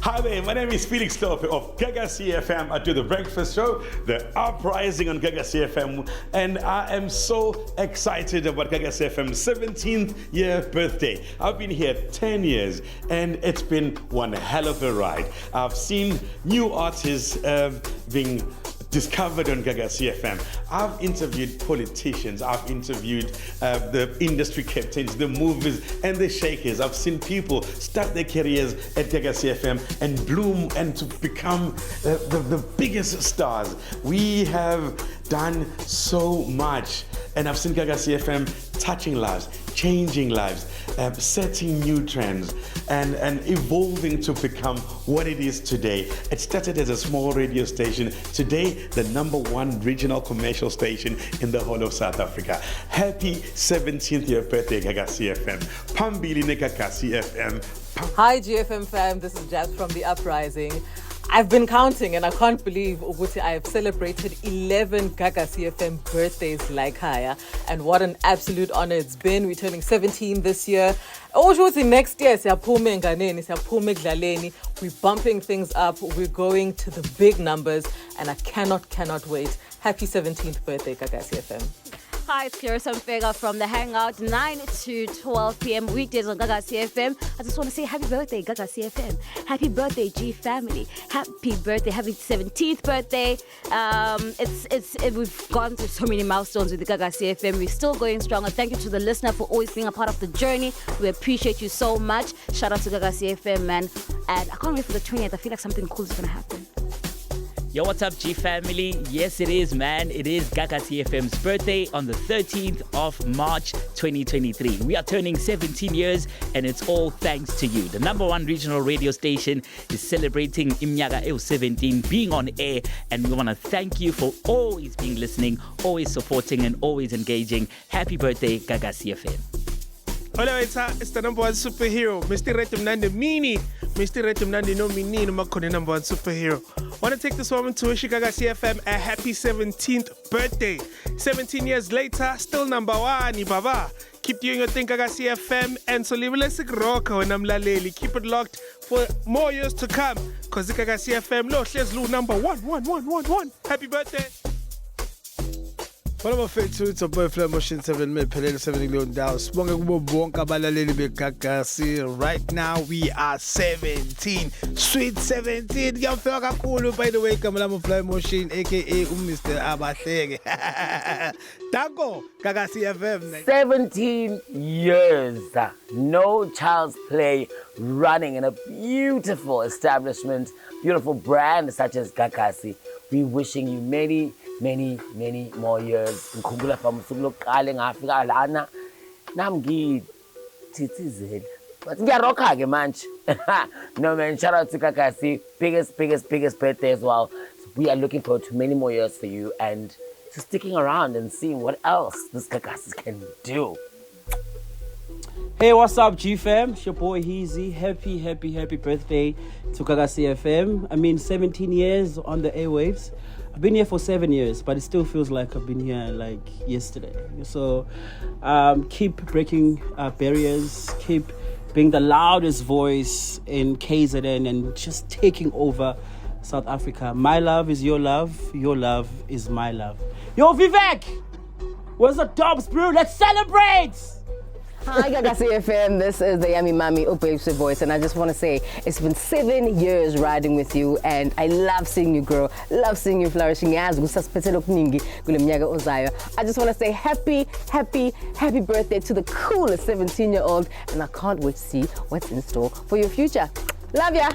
Hi there, my name is Felix Lope of Gaga CFM. I do the breakfast show, the Uprising on Gaga CFM, and I am so excited about Gaga CFM's 17th year birthday. I've been here 10 years, and it's been one hell of a ride. I've seen new artists being discovered on Gaga CFM. I've interviewed politicians, I've interviewed the industry captains, the movers and the shakers. I've seen people start their careers at Gaga CFM and bloom and to become the biggest stars. We have done so much, and I've seen Gaga CFM touching lives, changing lives, setting new trends, and evolving to become what it is today. It started as a small radio station. Today, the #1 regional commercial station in the whole of South Africa. Happy 17th year birthday, Gaga CFM. Pambili ne Gaga CFM. Hi GFM fam, this is Jazz from The Uprising. I've been counting and I can't believe Uguti I have celebrated 11 Gaga CFM birthdays like Haya, and what an absolute honor it's been. We're turning 17 this year. Next year we're bumping things up, we're going to the big numbers, and I cannot wait. Happy 17th birthday Gaga CFM. Hi, it's Clarissa Mfega from The Hangout, 9 to 12 p.m. weekdays on Gaga CFM. I just want to say happy birthday, Gaga CFM. Happy birthday, G family. Happy birthday, happy 17th birthday. We've gone through so many milestones with the Gaga CFM. We're still going stronger. Thank you to the listener for always being a part of the journey. We appreciate you so much. Shout out to Gaga CFM, man. And I can't wait for the 20th. I feel like something cool is going to happen. Yo, what's up, G family? Yes, it is, man. It is Gaga CFM's birthday on the 13th of March 2023. We are turning 17 years, and it's all thanks to you. The #1 regional radio station is celebrating Imnyaga 17 being on air, and we want to thank you for always being listening, always supporting, and always engaging. Happy birthday, Gaga CFM. Hola, it's the #1 superhero, Mr. Retumnandi Mini. Mr. Retumnandi no Mini, no makone #1 superhero. Want to take this moment to wish Gaga CFM a happy 17th birthday. 17 years later, still #1, Baba. Keep doing your thing, Gaga CFM, and so leave us rock when I'm laleli. Keep it locked for more years to come, because Gaga CFM, lo, let's lose #1. Happy birthday. One of my favorite, it's a boy Fly Motion 7 minute Pelele 7 million down. Smoking kubo bonka balaleli bekakasi. Right now we are 17. Sweet 17. Ngiyafika kakhulu, by the way, Kamala Fly Motion aka Mr. Abahleke. Danko, Gaga CFM. 17 years. No child's play, running in a beautiful establishment, beautiful brand such as Gagasi. We wishing you many more years. Ngikhumbula phambi lokuqala ngafika lana nami ngithithizela but ngiyarokha ke manje. No man, shout out to Kakasi, biggest birthday as well. So we are looking forward to many more years for you, and to sticking around and seeing what else this Kakasi can do. Hey, what's up, G-Fam? It's your boy Heezy. Happy birthday to Gaga CFM. I mean, 17 years on the airwaves. I've been here for 7 years, but it still feels like I've been here like yesterday. So keep breaking barriers, keep being the loudest voice in KZN and just taking over South Africa. My love is your love is my love. Yo, Vivek! Where's the Dobbs brew? Let's celebrate! Hi, Gaga CFM. This is the Yummy Mommy Upepsi voice, and I just want to say it's been 7 years riding with you, and I love seeing you grow, love seeing you flourishing. I just want to say happy birthday to the coolest 17-year-old, and I can't wait to see what's in store for your future. Love ya.